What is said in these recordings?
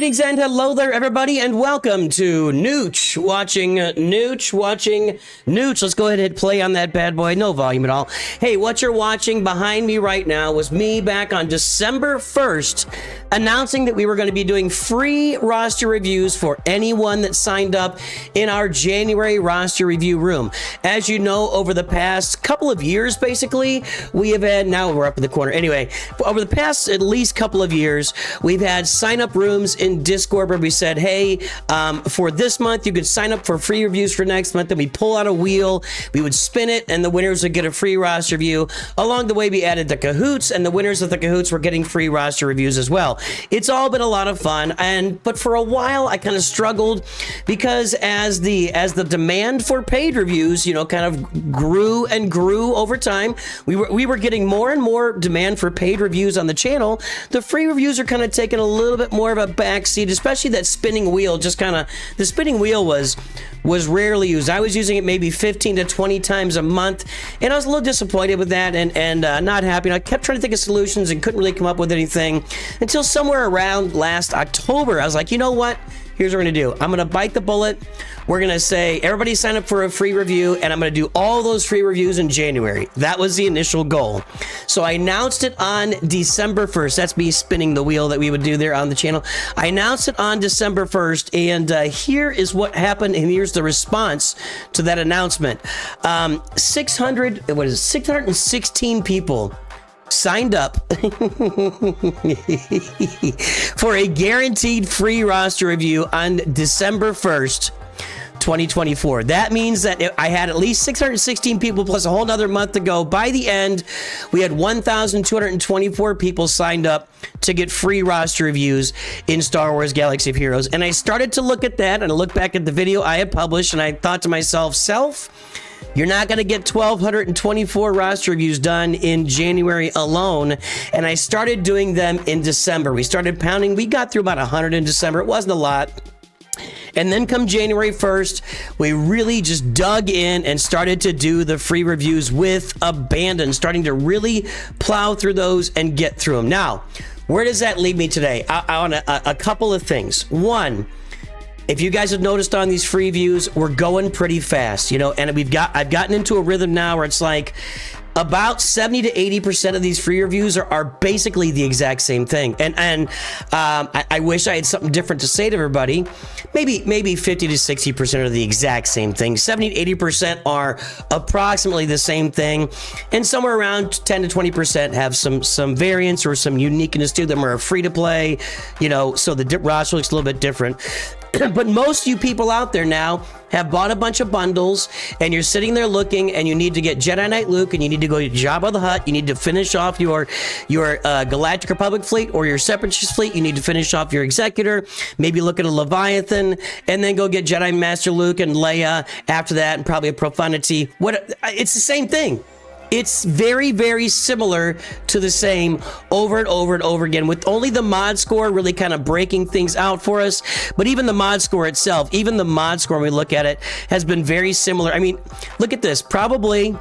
Greetings and hello there, everybody, and welcome to Nooch watching Nooch. Let's go ahead and hit play on that bad boy. No volume at all. Hey, what you're watching behind me right now was me back on December 1st announcing that we were going to be doing free roster reviews for anyone that signed up in our January roster review room. As you know, over the past couple of years, basically, we have had, now we're up in the corner. Anyway, over the past at least couple of years, we've had sign-up rooms in Discord where we said, hey, for this month, you could sign up for free reviews for next month. Then we pull out a wheel, we would spin it, and the winners would get a free roster review. Along the way, we added the Cahoots, and the winners of the Cahoots were getting free roster reviews as well. It's all been a lot of fun, but for a while, I kind of struggled because as the demand for paid reviews, you know, kind of grew and grew over time, we were getting more and more demand for paid reviews on the channel. The free reviews are kind of taking a little bit more of a backseat, especially that spinning wheel. The spinning wheel was rarely used. I was using it maybe 15 to 20 times a month, and I was a little disappointed with that and not happy. And I kept trying to think of solutions and couldn't really come up with anything until somewhere around last October. I was like, you know what? Here's what we're gonna do. I'm gonna bite the bullet. We're gonna say, everybody sign up for a free review, and I'm gonna do all those free reviews in January. That was the initial goal. So I announced it on December 1st. That's me spinning the wheel that we would do there on the channel. I announced it on December 1st, and here is what happened, and here's the response to that announcement. 616 people signed up for a guaranteed free roster review on December 1st, 2024. That means that I had at least 616 people plus a whole nother month to go. By the end, we had 1,224 people signed up to get free roster reviews in Star Wars Galaxy of Heroes. And I started to look at that, and I looked back at the video I had published, and I thought to myself, you're not going to get 1,224 roster reviews done in January alone. And I started doing them in December. We started pounding. We got through about 100 in December. It wasn't a lot. And then come January 1st, we really just dug in and started to do the free reviews with abandon, starting to really plow through those and get through them. Now, where does that leave me today? I want a couple of things. One, if you guys have noticed on these free views, we're going pretty fast, you know, and I've gotten into a rhythm now where it's like about 70 to 80% of these free reviews are basically the exact same thing. And I wish I had something different to say to everybody. Maybe 50 to 60% are the exact same thing. 70 to 80% are approximately the same thing. And somewhere around 10 to 20% have some variance or some uniqueness to them, or are free to play, you know, so the roster looks a little bit different. But most of you people out there now have bought a bunch of bundles, and you're sitting there looking, and you need to get Jedi Knight Luke, and you need to go to Jabba the Hutt. You need to finish off your Galactic Republic fleet or your Separatist fleet. You need to finish off your Executor, maybe look at a Leviathan, and then go get Jedi Master Luke and Leia after that, and probably a Profundity. It's the same thing. It's very, very similar to the same over and over and over again, with only the mod score really kind of breaking things out for us. But even the mod score itself, when we look at it, has been very similar. I mean, look at this. Probably,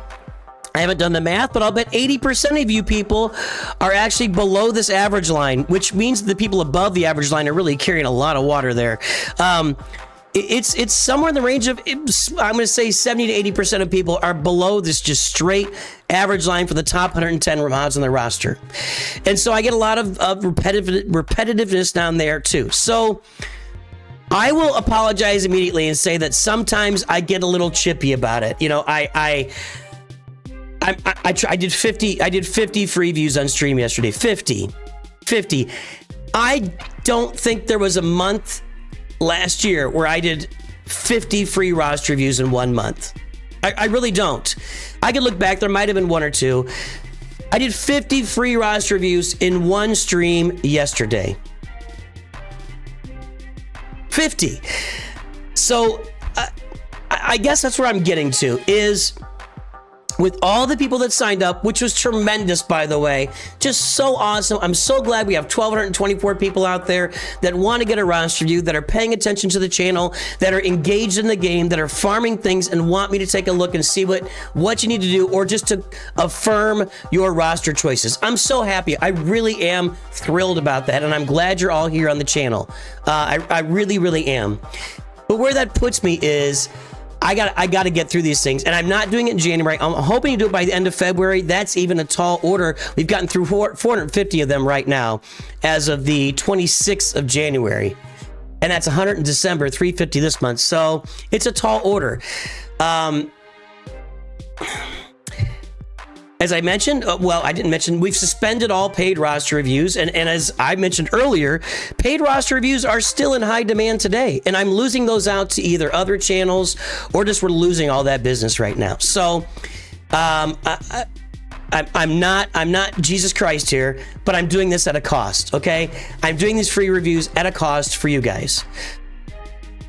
I haven't done the math, but I'll bet 80% of you people are actually below this average line, which means the people above the average line are really carrying a lot of water there. It's somewhere in the range of, I'm going to say 70 to 80% of people are below this just straight average line for the top 110 mods on their roster. And so I get a lot of repetitiveness down there too. So I will apologize immediately and say that sometimes I get a little chippy about it. You know, I did 50 free views on stream yesterday. 50. I don't think there was a month last year where I did 50 free roster reviews in 1 month. I really don't. I could look back, there might have been one or two. I did 50 free roster reviews in one stream yesterday. 50. So I guess that's where I'm getting to is with all the people that signed up, which was tremendous, by the way. Just so awesome. I'm so glad we have 1,224 people out there that want to get a roster review, that are paying attention to the channel, that are engaged in the game, that are farming things and want me to take a look and see what you need to do, or just to affirm your roster choices. I'm so happy. I really am thrilled about that, and I'm glad you're all here on the channel. I really, really am. But where that puts me is I got to get through these things, and I'm not doing it in January. I'm hoping to do it by the end of February. That's even a tall order. We've gotten through 450 of them right now as of the 26th of January, and that's 100 in December, 350 this month. So it's a tall order. As I mentioned, well, I didn't mention, we've suspended all paid roster reviews. And as I mentioned earlier, paid roster reviews are still in high demand today. And I'm losing those out to either other channels or just we're losing all that business right now. So I'm not Jesus Christ here, but I'm doing this at a cost, okay? I'm doing these free reviews at a cost for you guys.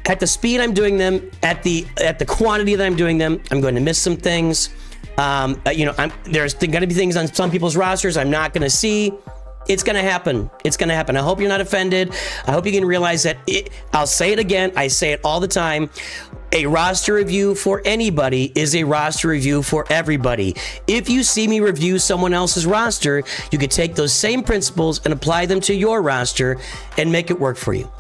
At the speed I'm doing them, at the quantity that I'm doing them, I'm going to miss some things. You know, there's going to be things on some people's rosters I'm not going to see. It's going to happen. It's going to happen. I hope you're not offended. I hope you can realize that I'll say it again. I say it all the time. A roster review for anybody is a roster review for everybody. If you see me review someone else's roster, you could take those same principles and apply them to your roster and make it work for you.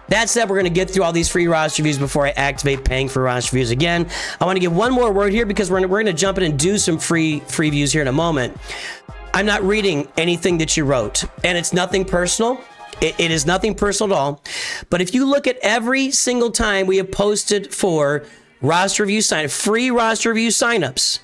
That said, we're going to get through all these free roster reviews before I activate paying for roster reviews again. I want to give one more word here because we're going to jump in and do some free views here in a moment. I'm not reading anything that you wrote, and it's nothing personal. It is nothing personal at all. But if you look at every single time we have posted for roster review free roster review signups,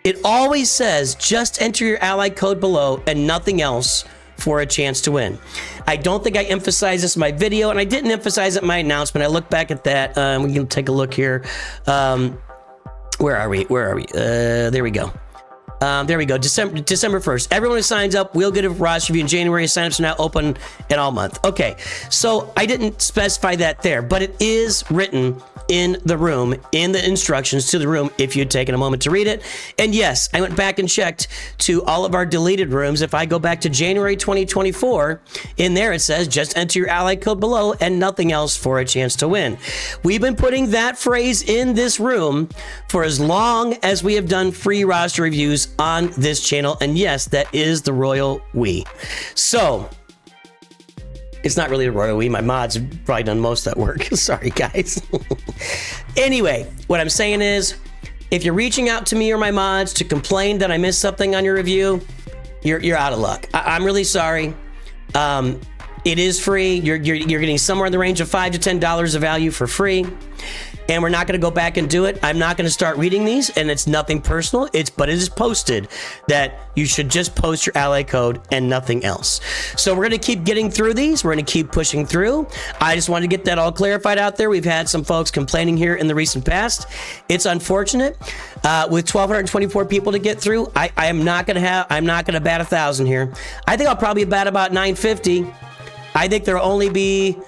it always says just enter your ally code below and nothing else for a chance to win. I don't think I emphasized this in my video, and I didn't emphasize it in my announcement. I look back at that. We can take a look here. Where are we? There we go. There we go. December 1st. Everyone who signs up will get a roster review in January. Signups are now open in all month. Okay, so I didn't specify that there, but it is written in the room, in the instructions to the room, if you'd taken a moment to read it. And yes, I went back and checked to all of our deleted rooms. If I go back to January 2024, in there it says just enter your ally code below and nothing else for a chance to win. We've been putting that phrase in this room for as long as we have done free roster reviews on this channel, and yes, that is the royal we. So it's not really the royal we. My mods have probably done most of that work. Sorry, guys. Anyway, what I'm saying is, if you're reaching out to me or my mods to complain that I missed something on your review, you're out of luck. I'm really sorry. It is free. You're getting somewhere in the range of $5 to $10 of value for free. And we're not going to go back and do it. I'm not going to start reading these, and it's nothing personal. But it is posted that you should just post your ally code and nothing else. So we're going to keep getting through these. We're going to keep pushing through. I just wanted to get that all clarified out there. We've had some folks complaining here in the recent past. It's unfortunate. With 1,224 people to get through, I'm not going to bat 1,000 here. I think I'll probably bat about 950. I think there'll only be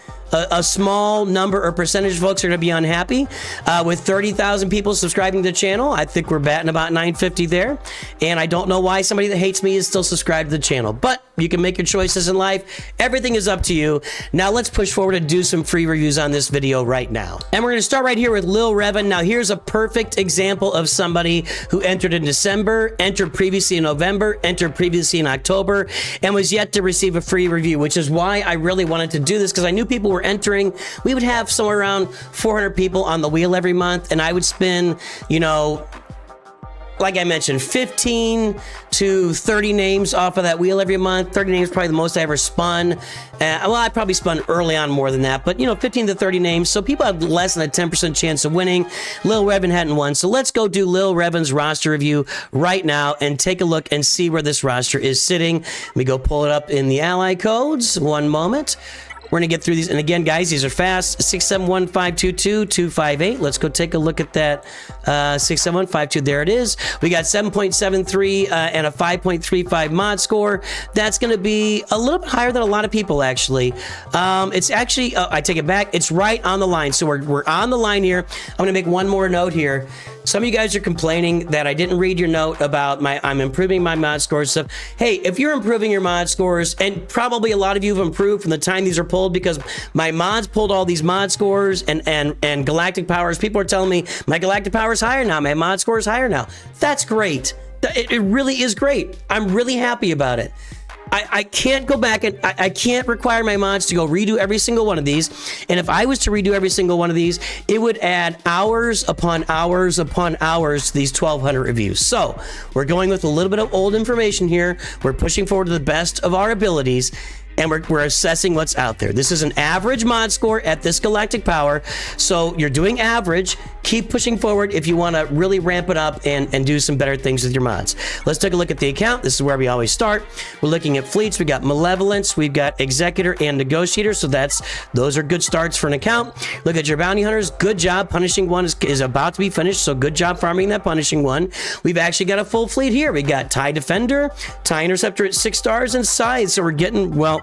a small number or percentage of folks are going to be unhappy. With 30,000 people subscribing to the channel, I think we're batting about 950 there. And I don't know why somebody that hates me is still subscribed to the channel. But you can make your choices in life. Everything is up to you. Now let's push forward and do some free reviews on this video right now. And we're going to start right here with Lil Revan. Now here's a perfect example of somebody who entered in December, entered previously in November, entered previously in October, and was yet to receive a free review, which is why I really wanted to do this, because I knew people were entering. We would have somewhere around 400 people on the wheel every month, and I would spin, you know, like I mentioned, 15 to 30 names off of that wheel every month. 30 names is probably the most I ever spun. Well, I probably spun early on more than that, but you know, 15 to 30 names. So people had less than a 10% chance of winning. Lil Revan hadn't won. So let's go do Lil Revan's roster review right now and take a look and see where this roster is sitting. Let me go pull it up in the ally codes. One moment. We're gonna get through these, and again, guys, these are fast. 671-522-258. Let's go take a look at that. 67152. There it is. We got 7.73 and a 5.35 mod score. That's gonna be a little bit higher than a lot of people, actually. It's actually, I take it back. It's right on the line. So we're on the line here. I'm gonna make one more note here. Some of you guys are complaining that I didn't read your note about I'm improving my mod scores stuff. Hey, if you're improving your mod scores, and probably a lot of you have improved from the time these are pulled, because my mods pulled all these mod scores and galactic powers. People are telling me my galactic power is higher now. My mod score is higher now. That's great. It really is great. I'm really happy about it. I can't go back and I can't require my mods to go redo every single one of these. And if I was to redo every single one of these, it would add hours upon hours upon hours to these 1,200 reviews. So we're going with a little bit of old information here. We're pushing forward to the best of our abilities, and we're assessing what's out there. This is an average mod score at this galactic power. So you're doing average. Keep pushing forward if you want to really ramp it up and do some better things with your mods. Let's take a look at the account. This is where we always start. We're looking at fleets. We got Malevolence. We've got Executor and Negotiator. So those are good starts for an account. Look at your bounty hunters. Good job. Punishing one is about to be finished. So good job farming that punishing one. We've actually got a full fleet here. We got TIE Defender, TIE Interceptor at 6 stars, and Scythe. So we're getting, well,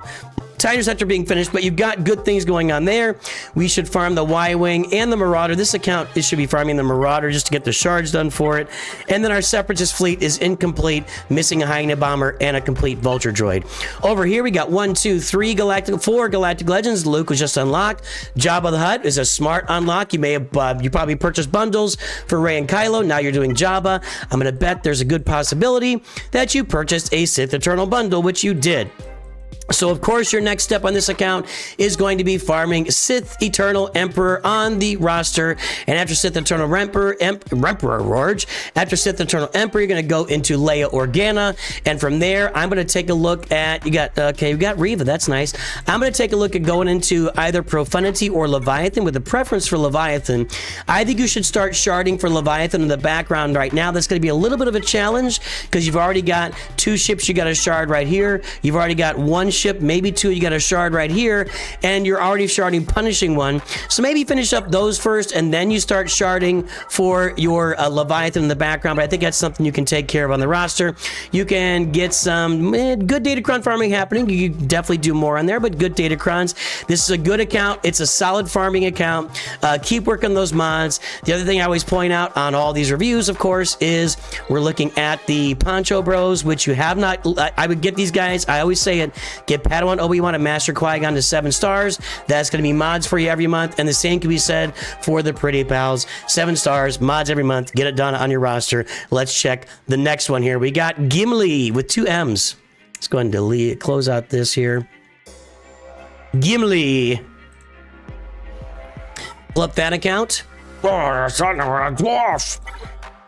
TIE Interceptor being finished, but you've got good things going on there. We should farm the Y-Wing and the Marauder. This account, it should be farming the Marauder just to get the shards done for it. And then our Separatist fleet is incomplete, missing a Hyena Bomber and a complete Vulture Droid. Over here, we got 4 Galactic Legends. Luke was just unlocked. Jabba the Hutt is a smart unlock. You may have, you probably purchased bundles for Rey and Kylo. Now you're doing Jabba. I'm going to bet there's a good possibility that you purchased a Sith Eternal bundle, which you did. So, of course, your next step on this account is going to be farming Sith Eternal Emperor on the roster. And after Sith Eternal Emperor, after Sith Eternal Emperor, you're going to go into Leia Organa. And from there, I'm going to take a look at, you got Reva. That's nice. I'm going to take a look at going into either Profundity or Leviathan with a preference for Leviathan. I think you should start sharding for Leviathan in the background right now. That's going to be a little bit of a challenge because you've already got 2 ships you got to shard right here. You've already got 1 ship, maybe 2, you got a shard right here, and you're already sharding punishing one. So maybe finish up those first, and then you start sharding for your Leviathan in the background. But I think that's something you can take care of on the roster. You can get some good Datacron farming happening. You can definitely do more on there, but good Datacrons. This is a good account. It's a solid farming account. Keep working those mods. The other thing I always point out on all these reviews, of course, is we're looking at the Poncho Bros, which you have not. I would get these guys. I always say it. Get Padawan Obi-Wan and Master Qui-Gon to 7 stars. That's going to be mods for you every month. And the same can be said for the Pretty Pals. 7 stars, mods every month. Get it done on your roster. Let's check the next one here. We got Gimly with 2 M's. Let's go ahead and close out this here. Gimly. Pull up that account. Oh, son of a dwarf.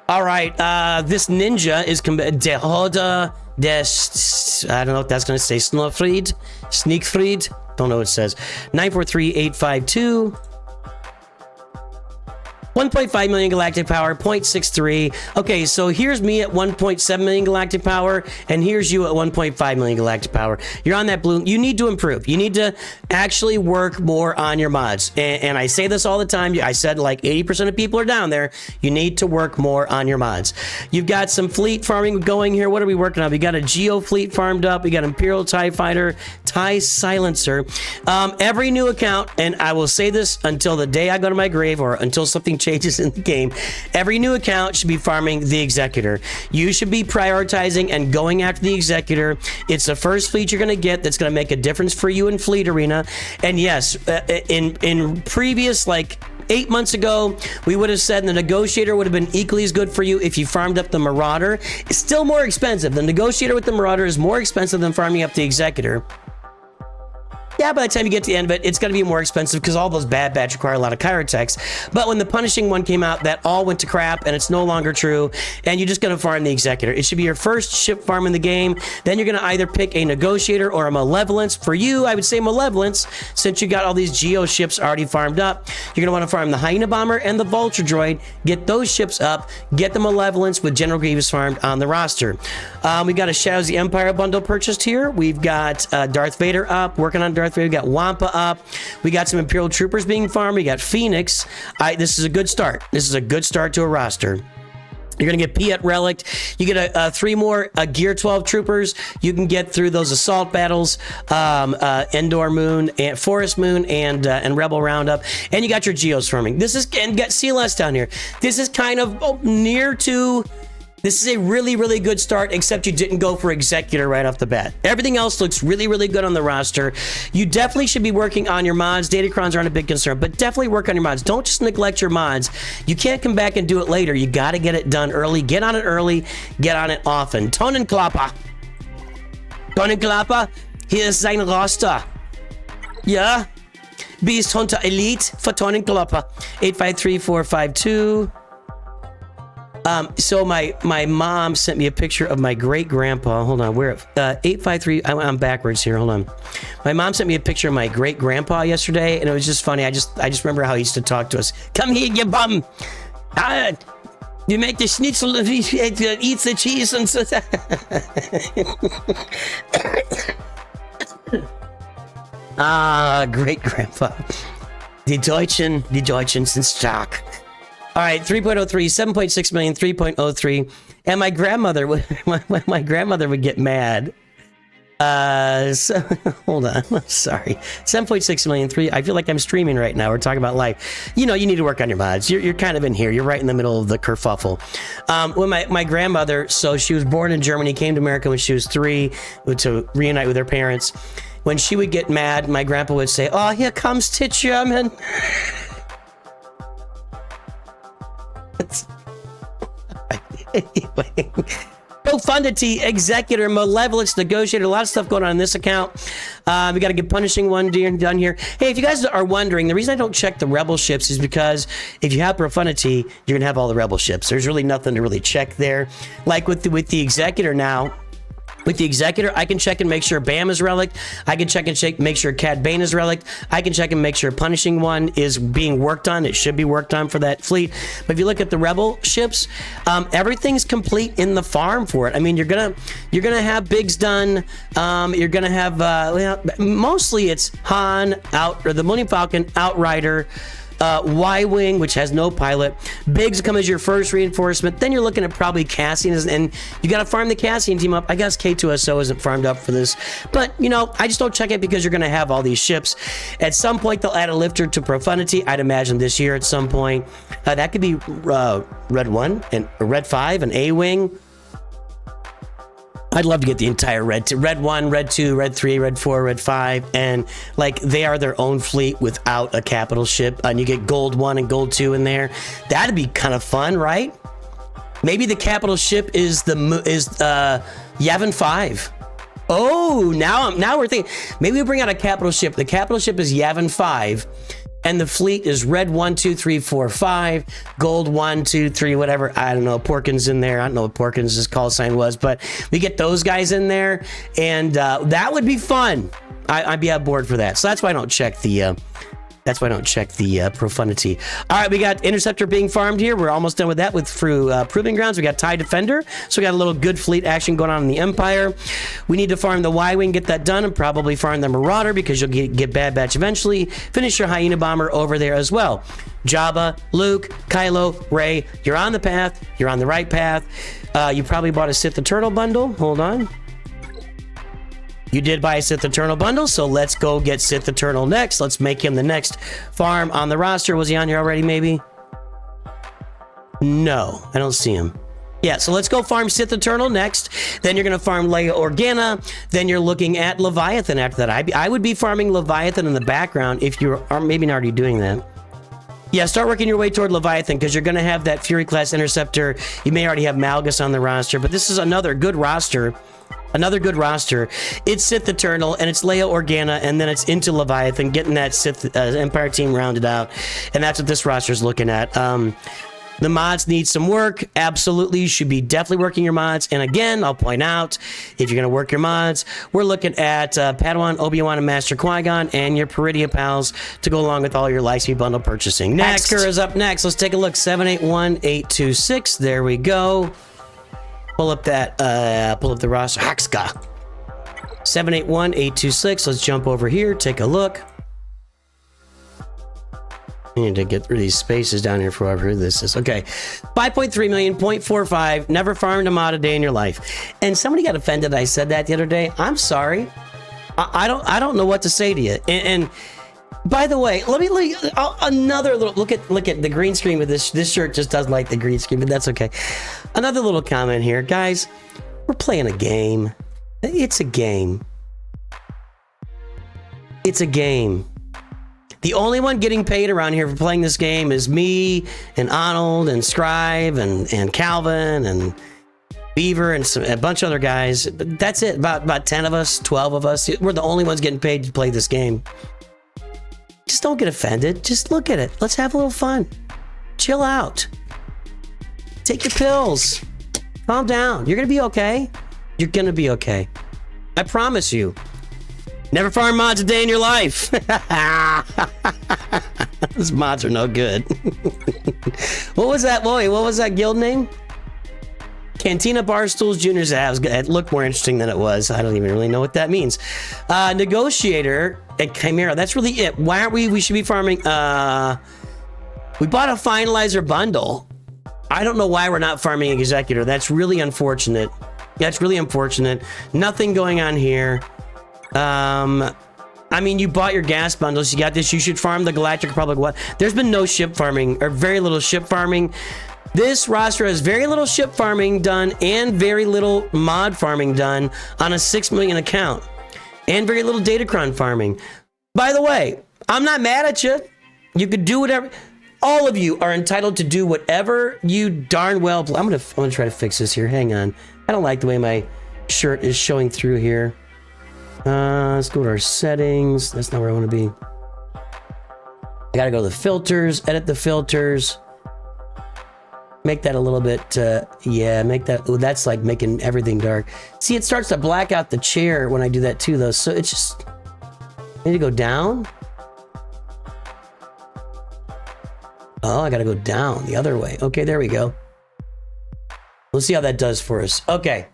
All right, this ninja is I don't know what that's going to say. Sneakfried. Don't know what it says. 943852. 1.5 million galactic power, 0.63. Okay, so here's me at 1.7 million galactic power, and here's you at 1.5 million galactic power. You're on that blue. You need to improve. You need to actually work more on your mods. And I say this all the time. I said like 80% of people are down there. You need to work more on your mods. You've got some fleet farming going here. What are we working on? We got a Geo fleet farmed up. We got Imperial TIE Fighter, TIE Silencer. Every new account, and I will say this until the day I go to my grave or until something changes in the game, every new account should be farming the Executor. You should be prioritizing and going after the Executor. It's the first fleet you're going to get that's going to make a difference for you in Fleet Arena. And yes, in previous, like 8 months ago, we would have said the Negotiator would have been equally as good for you if you farmed up the Marauder. It's still more expensive. The Negotiator with the Marauder is more expensive than farming up the Executor. Yeah, by the time you get to the end of it, it's going to be more expensive because all those bad batch require a lot of Chirotechs. But when the Punishing one came out, that all went to crap, and it's no longer true, and you're just going to farm the Executor. It should be your first ship farm in the game. Then you're going to either pick a Negotiator or a Malevolence. For you, I would say Malevolence, since you got all these Geo ships already farmed up. You're going to want to farm the Hyena Bomber and the Vulture Droid, get those ships up, get the Malevolence with General Grievous farmed on the roster. We've got a Shadows of the Empire bundle purchased here. We've got Darth Vader up, working on Darth We got Wampa up. We got some Imperial Troopers being farmed. We got Phoenix. This is a good start. This is a good start to a roster. You're going to get Piet Relic. You get 3 more Gear 12 Troopers. You can get through those Assault Battles, Endor Moon, and Forest Moon, and Rebel Roundup. And you got your Geos farming. This is, and got CLS down here. This is kind of near to... This is a really, really good start, except you didn't go for Executor right off the bat. Everything else looks really, really good on the roster. You definitely should be working on your mods. Datacrons aren't a big concern, but definitely work on your mods. Don't just neglect your mods. You can't come back and do it later. You got to get it done early. Get on it early. Get on it often. Tonenklapper. Tonenklapper, hier ist sein Roster. Ja? Beast Hunter Elite für Tonenklapper. 853452. So my mom sent me a picture of my great grandpa. Hold on, where 853. I'm backwards here. Hold on. My mom sent me a picture of my great grandpa yesterday, and it was just funny. I just remember how he used to talk to us. Come here, you bum. You make the schnitzel, eat the cheese, and so. Great grandpa. Die Deutschen sind stark. All right, 3.03, 7.6 million, 3.03. And my grandmother would get mad. So, hold on. I'm sorry. 7.6 million, 3. I feel like I'm streaming right now. We're talking about life. You know, you need to work on your mods. You're kind of in here. You're right in the middle of the kerfuffle. When my grandmother, so she was born in Germany, came to America when she was 3 to reunite with her parents. When she would get mad, my grandpa would say, "Oh, here comes the German." Anyway, Profundity, Executor, Malevolence, Negotiator, a lot of stuff going on in this account. We got to get Punishing one done here. Hey, if you guys are wondering, the reason I don't check the Rebel ships is because if you have Profundity, you're going to have all the Rebel ships. There's really nothing to really check there. Like with the Executor now, with the Executor, I can check and make sure Bam is relic. I can check and make sure Cad Bane is relic. I can check and make sure Punishing one is being worked on. It should be worked on for that fleet. But if you look at the Rebel ships, everything's complete in the farm for it. I mean, you're gonna have Biggs done. You're gonna have well, mostly it's Han out, or the Millennium Falcon, Outrider. Y-Wing, which has no pilot. Biggs come as your first reinforcement. Then you're looking at probably Cassian, and you got to farm the Cassian team up. I guess K2SO isn't farmed up for this, but you know, I just don't check it because you're going to have all these ships. At some point, they'll add a lifter to Profundity. I'd imagine this year at some point. That could be Red 1 and Red 5 and A-Wing. I'd love to get the entire Red 1, Red 2, Red 3, Red 4, Red 5, and like they are their own fleet without a capital ship, and you get Gold 1 and Gold 2 in there. That'd be kind of fun, right? Maybe the capital ship is Yavin 5. Oh, now we're thinking. Maybe we bring out a capital ship. The capital ship is Yavin 5. And the fleet is Red 1, 2, 3, 4, 5, Gold 1, 2, 3, whatever. I don't know. Porkins in there. I don't know what Porkins' call sign was, but we get those guys in there, and that would be fun. I'd be on board for that. So that's why I don't check the. That's why I don't check the Profundity. All right, we got Interceptor being farmed here. We're almost done with that through Proving Grounds. We got TIE Defender. So we got a little good fleet action going on in the Empire. We need to farm the Y-Wing, get that done, and probably farm the Marauder because you'll get Bad Batch eventually. Finish your Hyena Bomber over there as well. Jabba, Luke, Kylo, Rey. You're on the path. You're on the right path. You probably bought a Sith Eternal bundle. Hold on. You did buy a Sith Eternal bundle, so let's go get Sith Eternal next. Let's make him the next farm on the roster. Was he on here already, maybe? No, I don't see him. Yeah, so let's go farm Sith Eternal next. Then you're going to farm Leia Organa. Then you're looking at Leviathan after that. I would be farming Leviathan in the background if you are maybe not already doing that. Yeah, start working your way toward Leviathan because you're going to have that Fury Class Interceptor. You may already have Malgus on the roster, but this is another good roster. Another good roster. It's Sith Eternal, and it's Leia Organa, and then it's into Leviathan, getting that Sith Empire team rounded out. And that's what this roster is looking at. The mods need some work. Absolutely, you should be definitely working your mods. And again, I'll point out, if you're going to work your mods, we're looking at Padawan, Obi-Wan, and Master Qui-Gon, and your Peridia pals to go along with all your Lightspeed bundle purchasing. Next is up next. Let's take a look. 781826. There we go. Pull up the roster. Haxka. 781-826. Let's jump over here, take a look. I need to get rid of these spaces down here for whoever this is. Okay, 5.3 million, 0.45. Never farmed a mod a day in your life. And somebody got offended I said that the other day. I'm sorry. I don't know what to say to you. And by the way, let me another little look at the green screen with this shirt just doesn't like the green screen, but that's okay. Another little comment here, guys. We're playing a game. It's a game. It's a game. The only one getting paid around here for playing this game is me and Arnold and Scribe and Calvin and Beaver and a bunch of other guys. But that's it. About 10 of us, 12 of us. We're the only ones getting paid to play this game. Just don't get offended. Just look at it. Let's have a little fun. Chill out. Take your pills. Calm down. You're going to be okay. You're going to be okay. I promise you. Never farm mods a day in your life. Those mods are no good. What was that? Boy, what was that guild name? Cantina Barstools Juniors. It looked more interesting than it was. I don't even really know what that means. Negotiator at Chimera. That's really it. Why aren't we? We should be farming. We bought a finalizer bundle. I don't know why we're not farming Executor. That's really unfortunate. That's really unfortunate. Nothing going on here. I mean, you bought your gas bundles. You got this. You should farm the Galactic Republic. What? There's been no ship farming or very little ship farming. This roster has very little ship farming done and very little mod farming done on a 6 million account and very little Datacron farming. By the way, I'm not mad at you. You could do whatever. All of you are entitled to do whatever you darn well. I'm gonna try to fix this here. Hang on. I don't like the way my shirt is showing through here. Let's go to our settings. That's not where I want to be. I gotta go to the filters, edit the filters. Make that a little bit, yeah, make that, oh, that's like making everything dark. See, it starts to black out the chair when I do that too, though. So it's just, I need to go down. Oh, I gotta go down the other way. Okay, there we go. Let's see how that does for us. Okay.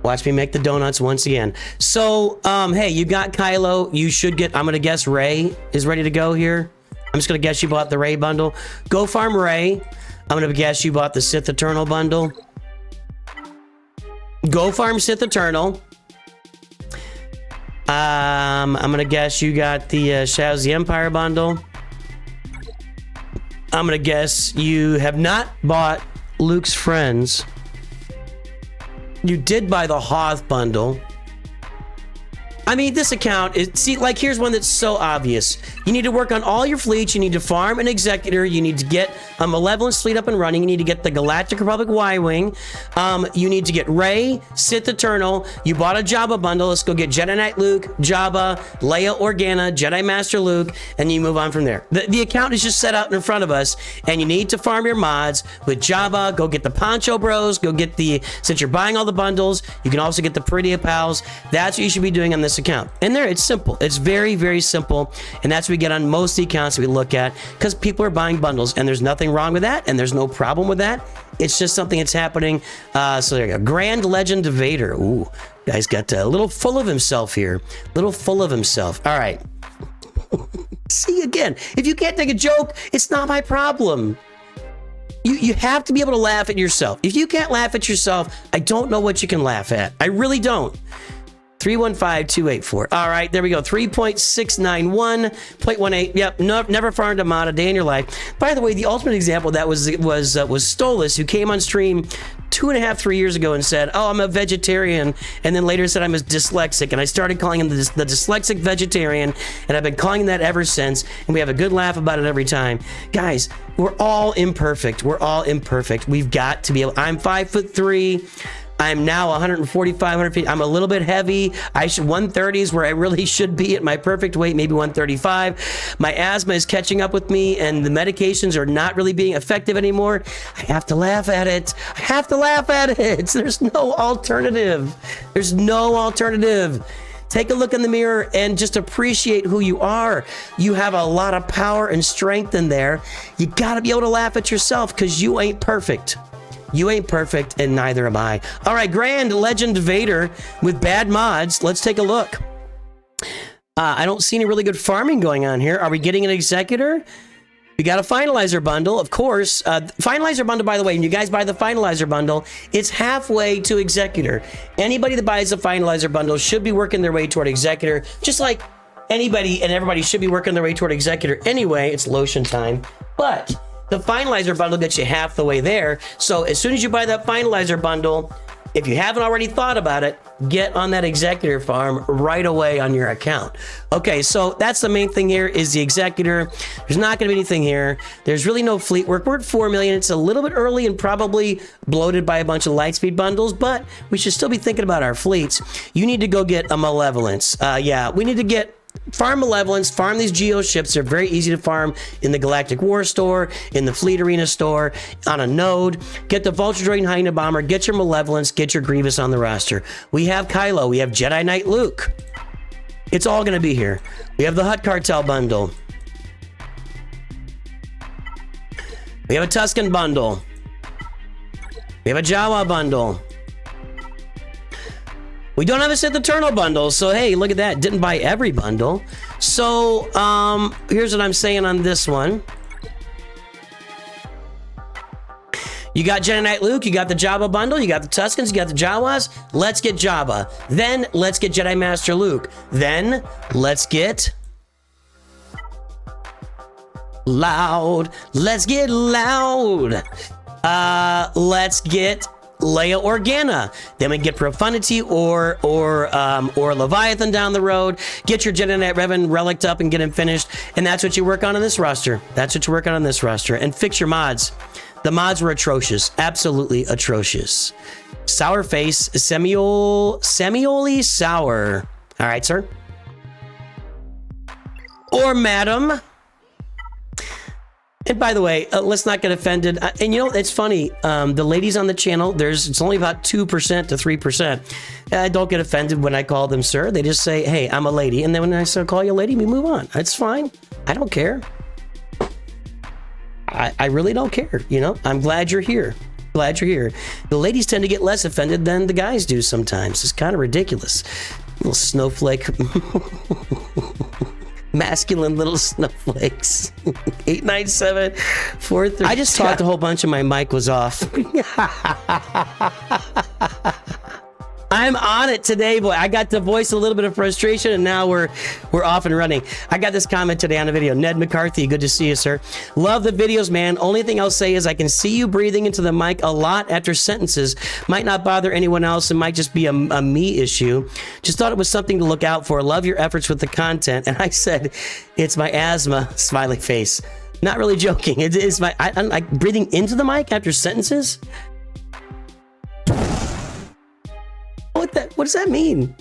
Watch me make the donuts once again. So, hey, you got Kylo. You should get, I'm going to guess Rey is ready to go here. I'm just going to guess you bought the Rey bundle. Go farm Rey. I'm going to guess you bought the Sith Eternal bundle. Go farm Sith Eternal. I'm going to guess you got the Shadows of the Empire bundle. I'm going to guess you have not bought Luke's Friends. You did buy the Hoth bundle. I mean, this account is, see, like, here's one that's so obvious. You need to work on all your fleets. You need to farm an Executor. You need to get a Malevolence fleet up and running. You need to get the Galactic Republic Y-Wing. You need to get Rey, Sith Eternal. You bought a Jabba bundle. Let's go get Jedi Knight Luke, Jabba, Leia Organa, Jedi Master Luke, and you move on from there. The account is just set out in front of us, and you need to farm your mods with Jabba. Go get the Poncho Bros. Go get the, since you're buying all the bundles, you can also get the Pretty Pals. That's what you should be doing on this account. And there, it's simple. It's very, very simple. And that's what we get on most of the accounts that we look at, because people are buying bundles, and there's nothing wrong with that, and there's no problem with that. It's just something that's happening. So there you go. Grand Legend of Vader. Ooh, guy's got a little full of himself here. Little full of himself. All right. See, again, if you can't take a joke, it's not my problem. You have to be able to laugh at yourself. If you can't laugh at yourself, I don't know what you can laugh at. I really don't. 315-284. All right, there we go. 3.691.18. Yep, no, never farmed a mod a day in your life. By the way, the ultimate example of that was Stolas, who came on stream 2.5-3 years ago and said, "Oh, I'm a vegetarian," and then later said I'm a dyslexic, and I started calling him the dyslexic vegetarian, and I've been calling him that ever since, and we have a good laugh about it every time. Guys, we're all imperfect. We're all imperfect. We've got to be able. I'm 5'3". I'm now 145, 100 feet. I'm a little bit heavy. 130 is where I really should be at my perfect weight, maybe 135. My asthma is catching up with me, and the medications are not really being effective anymore. I have to laugh at it. I have to laugh at it. There's no alternative. There's no alternative. Take a look in the mirror and just appreciate who you are. You have a lot of power and strength in there. You got to be able to laugh at yourself, because you ain't perfect. You ain't perfect, and neither am I. All right, Grand Legend Vader with bad mods. Let's take a look. I don't see any really good farming going on here. Are we getting an Executor? We got a Finalizer bundle, of course. Finalizer bundle, by the way, when you guys buy the Finalizer bundle, it's halfway to Executor. Anybody that buys the Finalizer bundle should be working their way toward Executor, just like anybody and everybody should be working their way toward Executor anyway. It's lotion time. But the Finalizer bundle gets you half the way there. So as soon as you buy that Finalizer bundle, if you haven't already thought about it, get on that Executor farm right away on your account. Okay, so that's the main thing here is the Executor. There's not going to be anything here. There's really no fleet work. We're at 4 million. It's a little bit early and probably bloated by a bunch of Lightspeed bundles, but we should still be thinking about our fleets. You need to go get a Malevolence. Yeah, we need to get farm Malevolence, farm these Geo ships. They're very easy to farm in the Galactic War store, in the Fleet Arena store, on a node. Get the Vulture Droid and Hyena Bomber, get your Malevolence, get your Grievous on the roster. We have Kylo, we have Jedi Knight Luke. It's all going to be here. We have the Hutt Cartel bundle. We have a Tusken bundle. We have a Jawa bundle. We don't have a Sith Eternal bundle, so hey, look at that. Didn't buy every bundle. So, here's what I'm saying on this one. You got Jedi Knight Luke, you got the Jabba bundle, you got the Tuskens, you got the Jawas. Let's get Jabba. Then, let's get Jedi Master Luke. Then, let's get... loud. Let's get loud. Let's get... Leia Organa. Then we get Profundity or Leviathan down the road. Get your Jedi Knight Revan relicked up and get him finished. And that's what you work on this roster. That's what you work on this roster. And fix your mods. The mods were atrocious. Absolutely atrocious. Sour face. Seoli Sour. All right, sir. Or madam. And by the way, let's not get offended. And you know, it's funny. The ladies on the channel, it's only about 2% to 3%. Don't get offended when I call them sir. They just say, hey, I'm a lady. And then when I call you a lady, we move on. It's fine. I don't care. I really don't care. You know, I'm glad you're here. Glad you're here. The ladies tend to get less offended than the guys do sometimes. It's kind of ridiculous. Little snowflake. Masculine little snowflakes. 897-43. I just talked a whole bunch and my mic was off. I'm on it today, boy. I got to voice a little bit of frustration, and now we're off and running. I got this comment today on a video. Ned McCarthy, good to see you, sir. Love the videos, man. Only thing I'll say is I can see you breathing into the mic a lot after sentences. Might not bother anyone else. It might just be a me issue. Just thought it was something to look out for. Love your efforts with the content. And I said, it's my asthma, smiley face. Not really joking. It is I'm like breathing into the mic after sentences. What does that mean?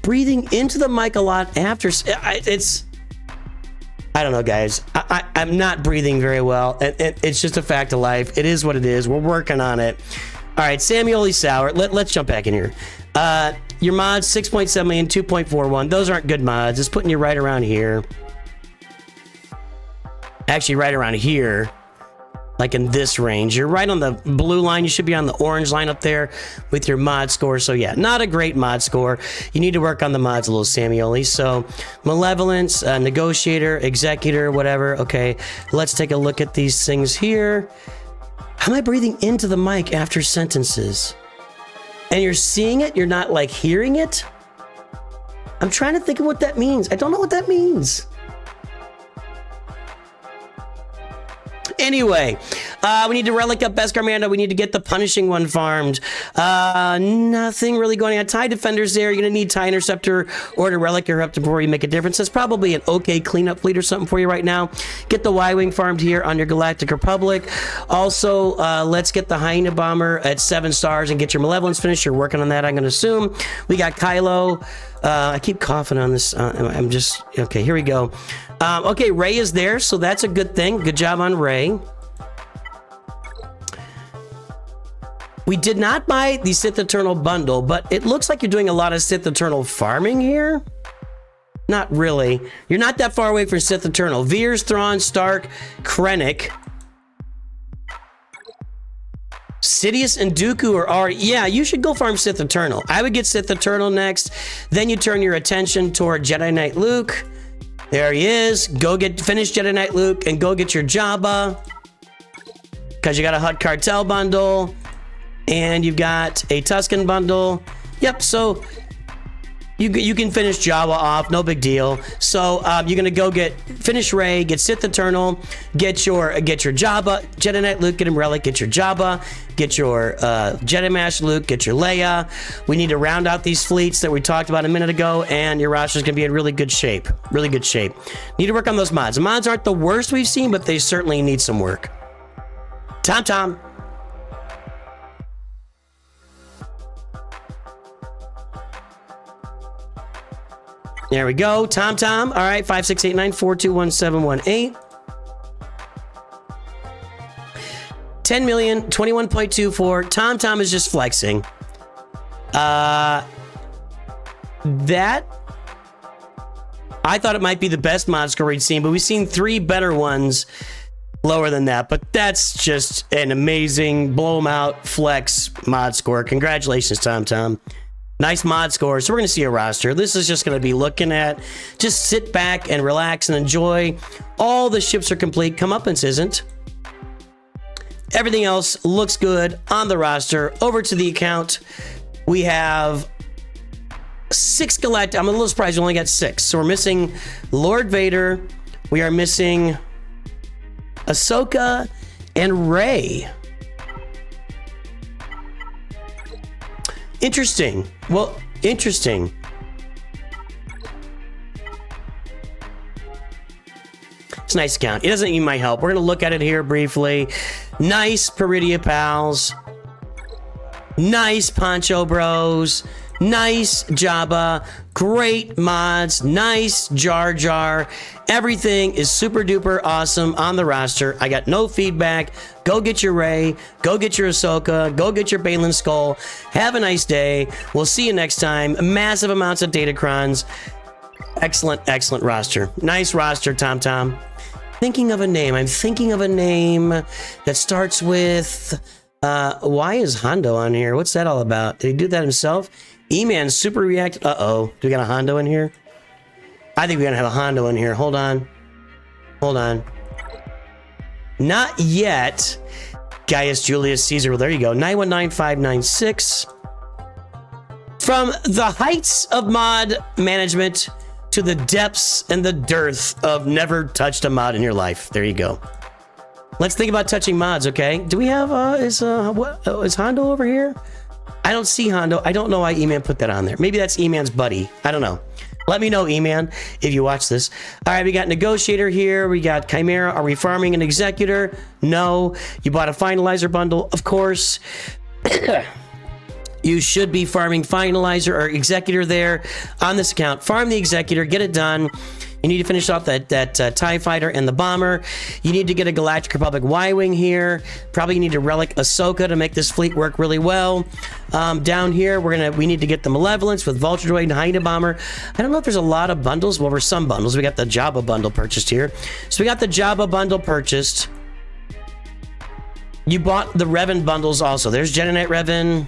Breathing into the mic a lot after I don't know, guys. I'm not breathing very well. It's just a fact of life. It is what it is. We're working on it. All right, Seoli Sour. Let's jump back in here. Your mods 6.7 million, 2.41. Those aren't good mods. It's putting you right around here. Actually, right around here. Like in this range. You're right on the blue line. You should be on the orange line up there with your mod score. So yeah, not a great mod score. You need to work on the mods a little, Samueli. So Malevolence, Negotiator, Executor, whatever. Okay, let's take a look at these things here. How am I breathing into the mic after sentences? And you're seeing it? You're not like hearing it? I'm trying to think of what that means. I don't know what that means. Anyway, we need to relic up Beskar Mando. We need to get the punishing one farmed. Nothing really going on. TIE Defenders there. You're going to need TIE Interceptor or to relic her up before you make a difference. That's probably an okay cleanup fleet or something for you right now. Get the Y-Wing farmed here on your Galactic Republic. Also, let's get the Hyena Bomber at 7 stars and get your Malevolence finished. You're working on that, I'm going to assume. We got Kylo. I keep coughing on this. I'm just... Okay, here we go. Okay, Rey is there, so that's a good thing. Good job on Rey. We did not buy the Sith Eternal bundle, but it looks like you're doing a lot of Sith Eternal farming here. Not really. You're not that far away from Sith Eternal. Veers, Thrawn, Stark, Krennic. Sidious and Dooku are already... Yeah, you should go farm Sith Eternal. I would get Sith Eternal next. Then you turn your attention toward Jedi Knight Luke. There he is. Go finish Jedi Knight Luke and go get your Jabba. Because you got a Hutt Cartel bundle. And you've got a Tusken bundle. Yep, so... You can finish Jawa off, no big deal. So you're gonna go finish Rey, get Sith Eternal, get your Jabba, Jedi Knight Luke, get him Relic, get your Jabba, get your Jedi Master Luke, get your Leia. We need to round out these fleets that we talked about a minute ago, and your roster's gonna be in really good shape. Really good shape. Need to work on those mods. The mods aren't the worst we've seen, but they certainly need some work. TomTom. There we go. TomTom. All right. 5689-421-718. 10 million, 21.24. TomTom is just flexing. That I thought it might be the best mod score we'd seen, but we've seen 3 better ones lower than that. But that's just an amazing blow 'em out flex mod score. Congratulations, TomTom. Nice mod score. So we're going to see a roster. This is just going to be looking at, just sit back and relax and enjoy. All the ships are complete. Comeuppance isn't. Everything else looks good on the roster. Over to the account, we have 6 Galactic. I'm a little surprised we only got 6. So we're missing Lord Vader. We are missing Ahsoka and Rey. Interesting. Well, interesting. It's a nice account. It doesn't need my help. We're going to look at it here briefly. Nice Peridia Pals. Nice Poncho Bros. Nice Jabba. Great mods. Nice Jar Jar. Everything is super duper awesome on the roster. I got no feedback. Go get your Rey. Go get your Ahsoka. Go get your Balin Skull. Have a nice day. We'll see you next time. Massive amounts of Datacrons. Excellent, excellent roster. Nice roster, TomTom. Thinking of a name. I'm thinking of a name that starts with... why is Hondo on here? What's that all about? Did he do that himself? E-Man super react. Uh-oh. Do we got a Hondo in here? I think we're gonna have a Hondo in here. Hold on. Hold on. Not yet. Gaius Julius Caesar. Well, there you go. 919596. From the heights of mod management to the depths and the dearth of never touched a mod in your life. There you go. Let's think about touching mods, okay? Do we have, is Hondo over here? I don't see Hondo. I don't know why E-Man put that on there. Maybe that's E-Man's buddy. I don't know. Let me know, E-Man, if you watch this. All right, we got Negotiator here. We got Chimera. Are we farming an Executor? No. You bought a Finalizer bundle? Of course. You should be farming Finalizer or Executor there on this account. Farm the Executor. Get it done. You need to finish off that TIE Fighter and the Bomber. You need to get a Galactic Republic Y-Wing here. Probably need to Relic Ahsoka to make this fleet work really well. Down here, we need to get the Malevolence with Vulture Droid and Hyena Bomber. I don't know if there's a lot of bundles. Well, there's some bundles. We got the Jabba bundle purchased here. So we got the Jabba bundle purchased. You bought the Revan bundles also. There's Jedi Knight Revan.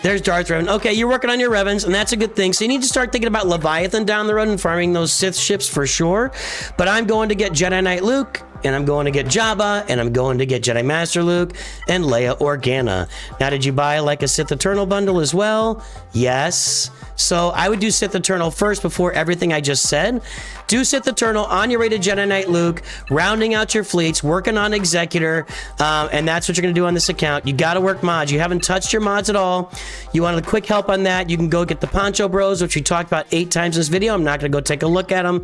There's Darth Revan. Okay, you're working on your Revans, and that's a good thing. So you need to start thinking about Leviathan down the road and farming those Sith ships for sure. But I'm going to get Jedi Knight Luke, and I'm going to get Jabba, and I'm going to get Jedi Master Luke, and Leia Organa. Now, did you buy like a Sith Eternal bundle as well? Yes. So I would do Sith Eternal first before everything I just said. Do Sith Eternal on your way to Jedi Knight Luke, rounding out your fleets, working on Executor, and that's what you're going to do on this account. You got to work mods. You haven't touched your mods at all. You wanted a quick help on that, you can go get the Poncho Bros, which we talked about 8 times in this video. I'm not going to go take a look at them.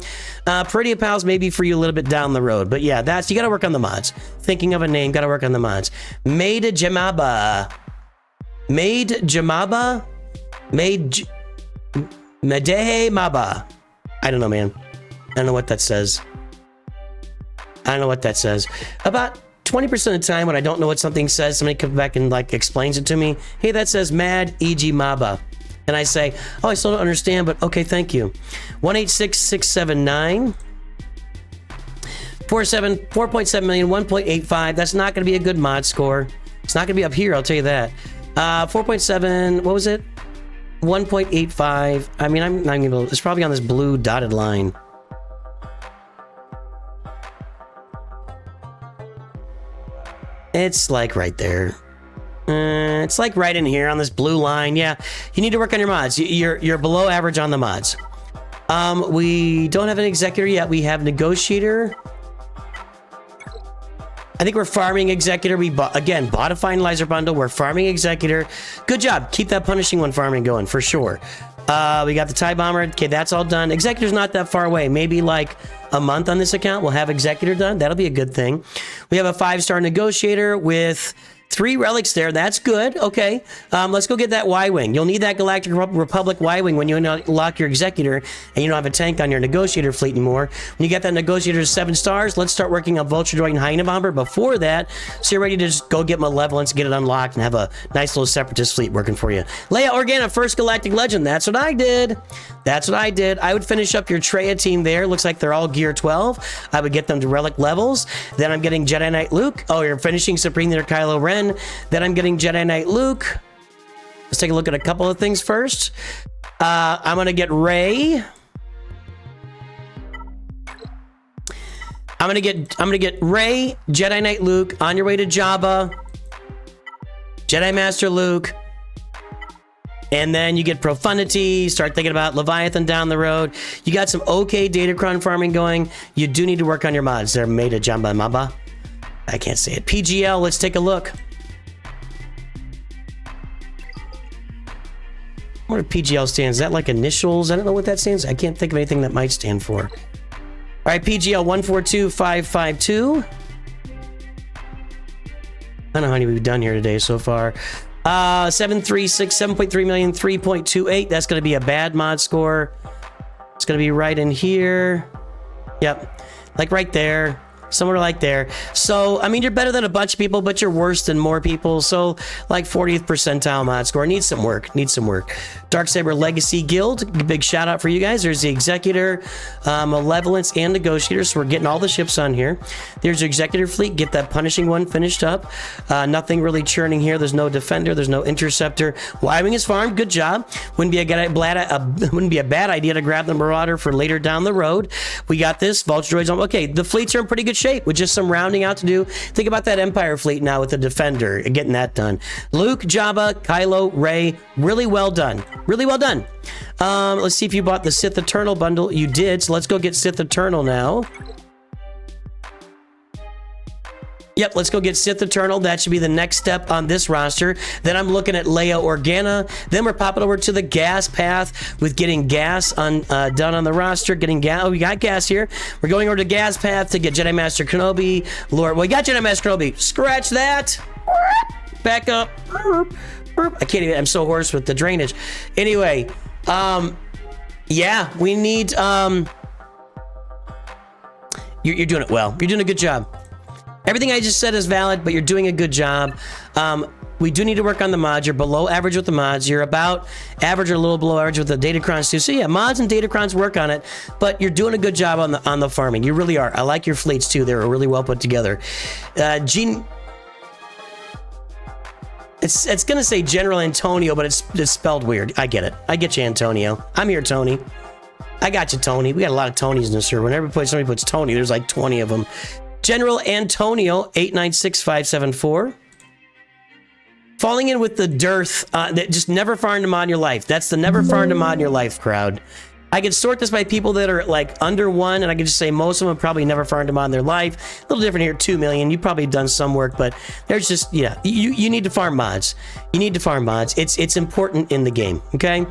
Pretty Pals maybe for you a little bit down the road. But yeah, you got to work on the mods. Thinking of a name, got to work on the mods. Made Jamaba. Made Jamaba? Made... Medehe Maba. I don't know, man. I don't know what that says. I don't know what that says. About 20% of the time when I don't know what something says, somebody comes back and like explains it to me. Hey, that says Mad E.G. Maba. And I say, oh, I still don't understand, but okay, thank you. 186679. 4.7 million, 1.85. That's not going to be a good mod score. It's not going to be up here, I'll tell you that. 4.7, what was it? 1.85. I mean, I'm not even able, it's probably on this blue dotted line. It's like right there. It's like right in here on this blue line. Yeah, you need to work on your mods. You're below average on the mods. We don't have an executor yet. We have negotiator. I think we're farming executor. We bought a finalizer bundle. We're farming executor. Good job. Keep that punishing one farming going for sure. We got the TIE bomber. Okay, that's all done. Executor's not that far away. Maybe like a month on this account, we'll have executor done. That'll be a good thing. We have a 5-star negotiator with 3 relics there. That's good. Okay. Let's go get that Y-Wing. You'll need that Galactic Republic Y-Wing when you unlock your Executor and you don't have a tank on your Negotiator fleet anymore. When you get that Negotiator to 7 stars, let's start working on Vulture Droid and Hyena Bomber before that, so you're ready to just go get Malevolence, get it unlocked, and have a nice little Separatist fleet working for you. Leia Organa, first Galactic Legend. That's what I did. That's what I did. I would finish up your Traya team there. Looks like they're all Gear 12. I would get them to Relic levels. Then I'm getting Jedi Knight Luke. Oh, you're finishing Supreme Leader Kylo Ren. Then I'm getting Jedi Knight Luke. Let's take a look at a couple of things first. I'm gonna get Rey. I'm gonna get Rey, Jedi Knight Luke, on your way to Jabba, Jedi Master Luke, and then you get Profundity. Start thinking about Leviathan down the road. You got some okay Datacron farming going. You do need to work on your mods. They're made of Jamba Mamba. I can't say it. PGL. Let's take a look. What do PGL stands? Is that like initials? I don't know what that stands. I can't think of anything that might stand for. All right, PGL 142552. I don't know how many we've done here today so far. 736, 7.3 million, 3.28. That's going to be a bad mod score. It's going to be right in here. Yep, like right there. Somewhere like there. So, I mean, you're better than a bunch of people, but you're worse than more people. So, like 40th percentile mod score. Needs some work. Needs some work. Darksaber Legacy Guild. Big shout out for you guys. There's the Executor, Malevolence, and Negotiator. So, we're getting all the ships on here. There's your Executor fleet. Get that Punishing one finished up. Nothing really churning here. There's no Defender. There's no Interceptor. Y-Wing is farmed. Good job. Wouldn't be a bad idea to grab the Marauder for later down the road. We got this. Vulture Droids on. Okay, the fleets are in pretty good shape with just some rounding out to do. Think about that Empire fleet now with the Defender and getting that done. Luke, Jabba, Kylo, Rey, really well done. Really well done. Let's see if you bought the Sith Eternal bundle. You did, so let's go get Sith Eternal now. Yep, let's go get Sith Eternal. That should be the next step on this roster. Then I'm looking at Leia Organa. Then we're popping over to the gas path with getting gas done on the roster. Getting gas. Oh, we got gas here. We're going over to gas path to get Jedi Master Kenobi. Lord, well, we got Jedi Master Kenobi. Scratch that. Back up. I can't even. I'm so hoarse with the drainage. Anyway, yeah, we need. You're doing it well. You're doing a good job. Everything I just said is valid, but you're doing a good job. We do need to work on the mods. You're below average with the mods. You're about average or a little below average with the Datacrons too. So yeah, mods and Datacrons work on it, but you're doing a good job on the farming. You really are. I like your fleets too. They're really well put together. It's gonna say General Antonio, but it's spelled weird. I get it. I get you, Antonio. I'm here, Tony. I got you, Tony. We got a lot of Tonys in this server. Whenever somebody puts Tony, there's like 20 of them. General Antonio 896574. Falling in with the dearth that just never farmed a mod in your life. That's the never farmed a mod in your life crowd. I could sort this by people that are like under 1, and I could just say most of them probably never farmed a mod in their life. A little different here, 2 million. You've probably done some work, but there's just, yeah, you need to farm mods. You need to farm mods. It's important in the game, okay?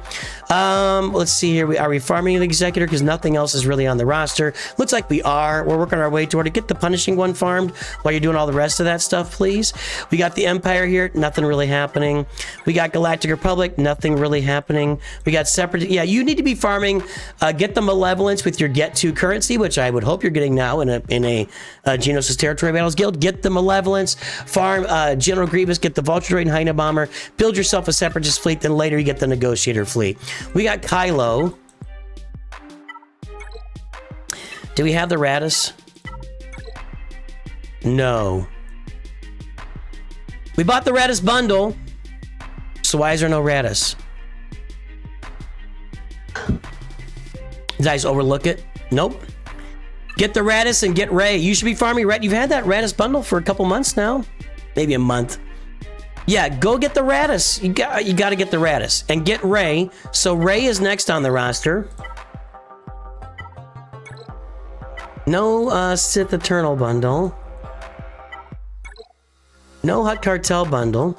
Let's see here. Are we farming an Executor? Because nothing else is really on the roster. Looks like we are. We're working our way toward it. Get the Punishing one farmed while you're doing all the rest of that stuff, please. We got the Empire here. Nothing really happening. We got Galactic Republic. Nothing really happening. We got Separate. Yeah, you need to be farming. Get the Malevolence with your Get To currency, which I would hope you're getting now in a Geonosis Territory Battles Guild. Get the Malevolence. Farm General Grievous. Get the Vulture Droid and Hyena Bomber. Build yourself a Separatist fleet. Then later you get the Negotiator fleet. We got Kylo. Do we have the Radis? No. We bought the Radis bundle. So why is there no Radis? Did I just overlook it? Nope. Get the Radis and get Ray. You should be farming Radis. You've had that Radis bundle for a couple months now. Maybe a month. Yeah, go get the Radis. You got to get the Radis. And get Ray. So Ray is next on the roster. No Sith Eternal bundle. No Hut Cartel bundle.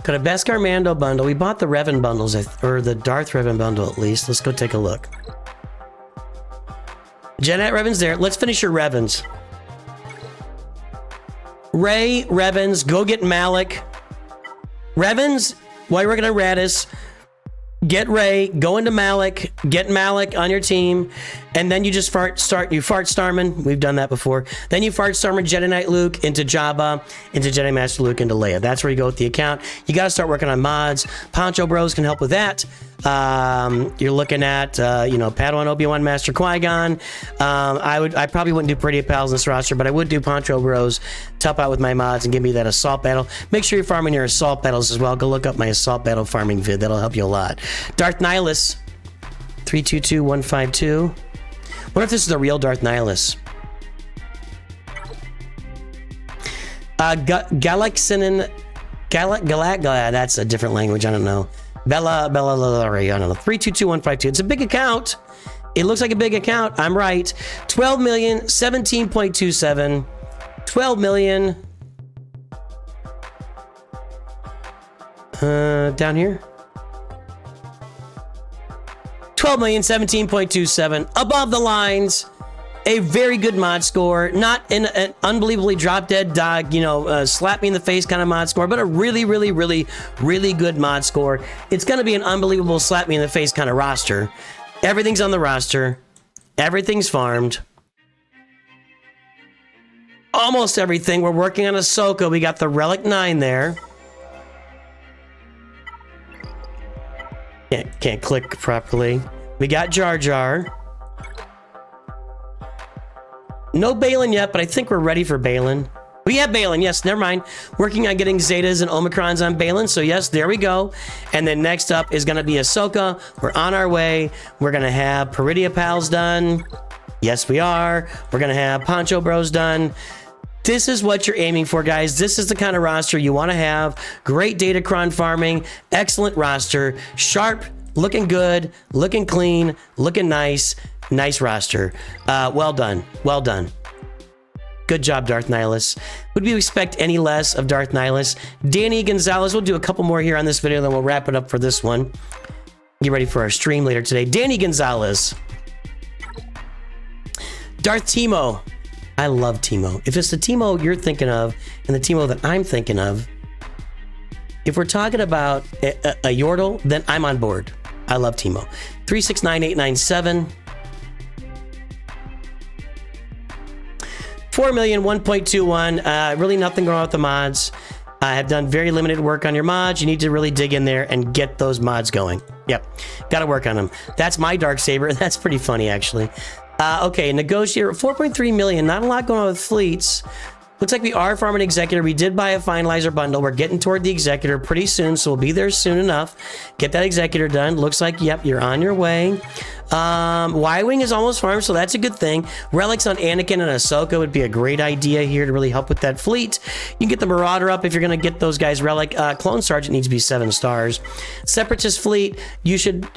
Got a Beskar Mando bundle. We bought the Revan bundles, or the Darth Revan bundle at least. Let's go take a look. Jedi Revan's there. Let's finish your Revans. Ray, Revans, go get Malik. Revans, while you're working on Radis, get Ray, go into Malik, get Malik on your team, and then you just fart Starman. We've done that before. Then you fart Starman Jedi Knight Luke into Jabba, into Jedi Master Luke, into Leia. That's where you go with the account. You got to start working on mods. Poncho Bros can help with that. You're looking at, Padawan Obi-Wan Master Qui-Gon. I probably wouldn't do Pretty Pals in this roster, but I would do Poncho Bros to help out with my mods and give me that assault battle. Make sure you're farming your assault battles as well. Go look up my assault battle farming vid. That'll help you a lot. Darth Nyas, 322152. Wonder if this is the real Darth Nyas. Galaxinin, that's a different language. I don't know. Bella, I don't know. 322152. It's a big account. It looks like a big account. I'm right. 12 million, 17.27. 12 million. Down here. 12 million, 17.27. Above the lines. A very good mod score. Not an unbelievably drop dead dog, slap me in the face kind of mod score, but a really, really, really, really good mod score. It's going to be an unbelievable slap me in the face kind of roster. Everything's on the roster. Everything's farmed. Almost everything. We're working on Ahsoka. We got the Relic 9 there. Can't click properly. We got Jar Jar. No Balin yet, but I think we're ready for Balin. We have Balin, yes, never mind. Working on getting Zetas and Omicrons on Balin, so yes, there we go. And then next up is going to be Ahsoka. We're on our way. We're going to have Peridia Pals done. Yes, we are. We're going to have Poncho Bros done. This is what you're aiming for, guys. This is the kind of roster you want to have. Great Datacron farming. Excellent roster. Sharp, looking good, looking clean, looking nice. Nice roster. Well done. Well done. Good job, Darth Nyas. Would we expect any less of Darth Nyas? Danny Gonzalez. We'll do a couple more here on this video, then we'll wrap it up for this one. Get ready for our stream later today. Danny Gonzalez. Darth Timo. I love Timo. If it's the Timo you're thinking of and the Timo that I'm thinking of, if we're talking about a Yordle, then I'm on board. I love Timo. 369897. 4 million, 1.21. Really nothing going on with the mods. I have done very limited work on your mods. You need to really dig in there and get those mods going. Yep, got to work on them. That's my Darksaber. That's pretty funny, actually. Okay, Negotiator, 4.3 million. Not a lot going on with fleets. Looks like we are farming Executor. We did buy a Finalizer bundle. We're getting toward the Executor pretty soon, so we'll be there soon enough. Get that Executor done. Looks like, yep, you're on your way. Y-Wing is almost farmed, so that's a good thing. Relics on Anakin and Ahsoka would be a great idea here to really help with that fleet. You can get the Marauder up if you're going to get those guys Relic. Clone Sergeant needs to be 7 stars. Separatist fleet, you should...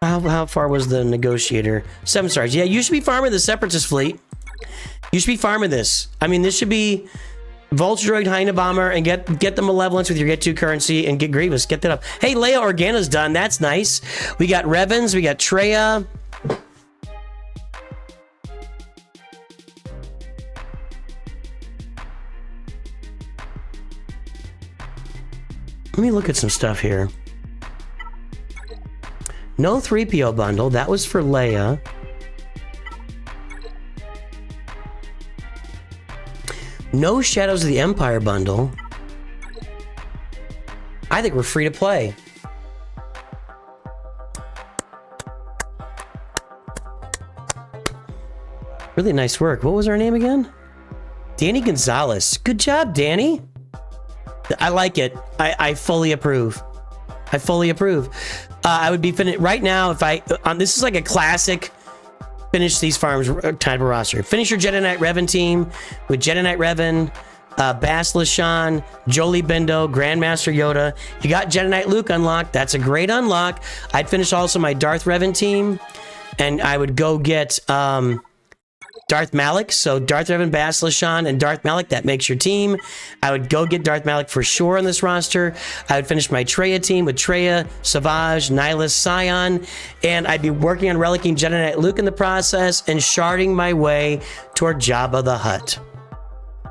How far was the Negotiator? 7 stars. Yeah, you should be farming the Separatist fleet. You should be farming this. I mean, this should be Vulture Droid, Hyena Bomber, and get the Malevolence with your Get 2 currency and get Grievous. Get that up. Hey, Leia Organa's done. That's nice. We got Revans. We got Treya. Let me look at some stuff here. No 3PO bundle. That was for Leia. No Shadows of the Empire bundle. I think we're free to play. Really nice work. What was her name again? Danny Gonzalez. Good job, Danny. I like it. I fully approve. I fully approve. I would be finished right now if I... this is like a classic finish these farms type of roster. Finish your Jedi Knight Revan team with Jedi Knight Revan, Basilisk Shan, Jolie Bindo, Grandmaster Yoda. You got Jedi Knight Luke unlocked. That's a great unlock. I'd finish also my Darth Revan team, and I would go get Darth Malik. So Darth Revan, Basilisk Shan, and Darth Malik. That makes your team. I would go get Darth Malik for sure on this roster. I would finish my Traya team with Traya, Savage, Nihilus, Scion, and I'd be working on relicking Jedi Knight Luke in the process and sharding my way toward Jabba the Hutt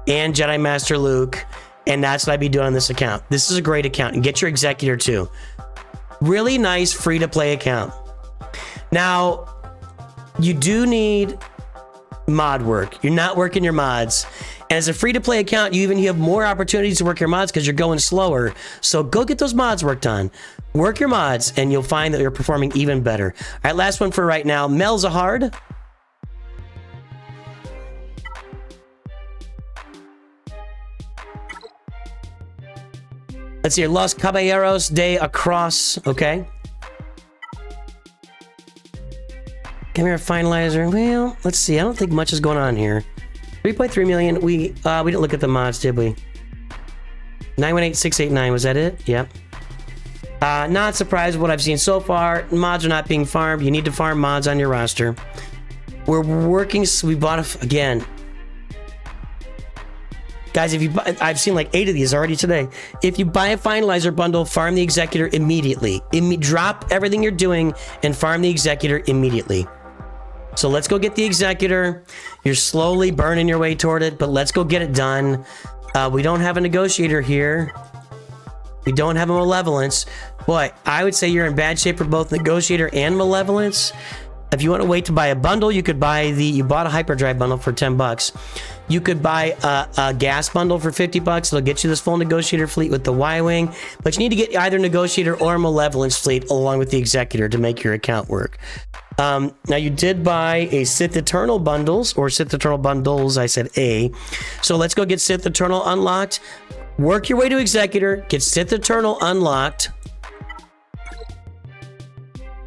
and Jedi Master Luke, and that's what I'd be doing on this account. This is a great account, and get your Executor too. Really nice free-to-play account. Now, you do need mod work. You're not working your mods. And as a free-to-play account, you have more opportunities to work your mods because you're going slower. So go get those mods worked on. Work your mods, and you'll find that you're performing even better. All right, last one for right now. Melzahard. Let's see here. Los Caballeros de Across. Okay. Give me our finalizer. Well, let's see. I don't think much is going on here. 3.3 million. We didn't look at the mods, did we? 918689. Was that it? Yep. Not surprised with what I've seen so far. Mods are not being farmed. You need to farm mods on your roster. We're working. We bought again. Guys, I've seen like 8 of these already today. If you buy a finalizer bundle, farm the Executor immediately. Drop everything you're doing and farm the Executor immediately. So let's go get the Executor. You're slowly burning your way toward it, but let's go get it done. We don't have a negotiator here. We don't have a malevolence. Boy, I would say you're in bad shape for both negotiator and malevolence. If you want to wait to buy a bundle, you could buy you bought a hyperdrive bundle for 10 bucks. You could buy a gas bundle for 50 bucks. It'll get you this full negotiator fleet with the Y-Wing, but you need to get either negotiator or malevolence fleet along with the Executor to make your account work. Now you did buy a Sith Eternal bundles or Sith Eternal bundles. I said A. So let's go get Sith Eternal unlocked. Work your way to Executor. Get Sith Eternal unlocked.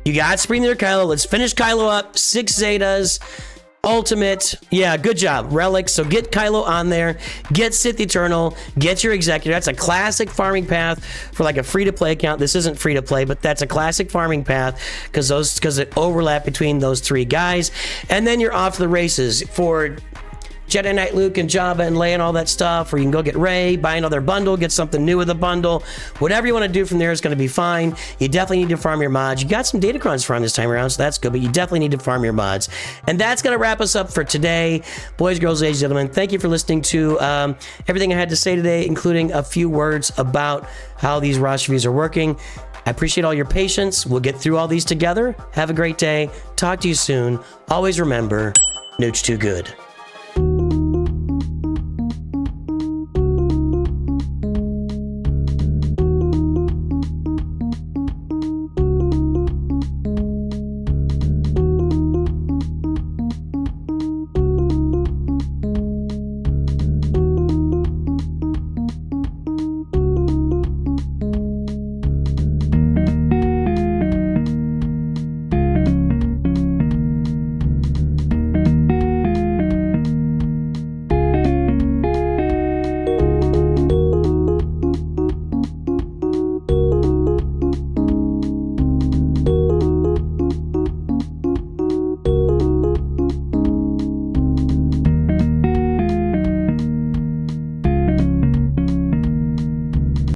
You got Spring Leader Kylo. Let's finish Kylo up. 6 Zetas. Ultimate. Yeah, good job. Relics. So get Kylo on there. Get Sith Eternal. Get your Executor. That's a classic farming path for like a free-to-play account. This isn't free-to-play, but that's a classic farming path because it overlap between those 3 guys. And then you're off to the races for Jedi Knight Luke and Jabba and Leia and all that stuff, or you can go get Rey, buy another bundle, get something new with a bundle. Whatever you want to do from there is going to be fine. You definitely need to farm your mods. You got some datacrons farm this time around, so that's good, but you definitely need to farm your mods. And that's going to wrap us up for today. Boys, girls, ladies, gentlemen, thank you for listening to everything I had to say today, including a few words about how these roster reviews are working. I appreciate all your patience. We'll get through all these together. Have a great day. Talk to you soon. Always remember, Nooch too good.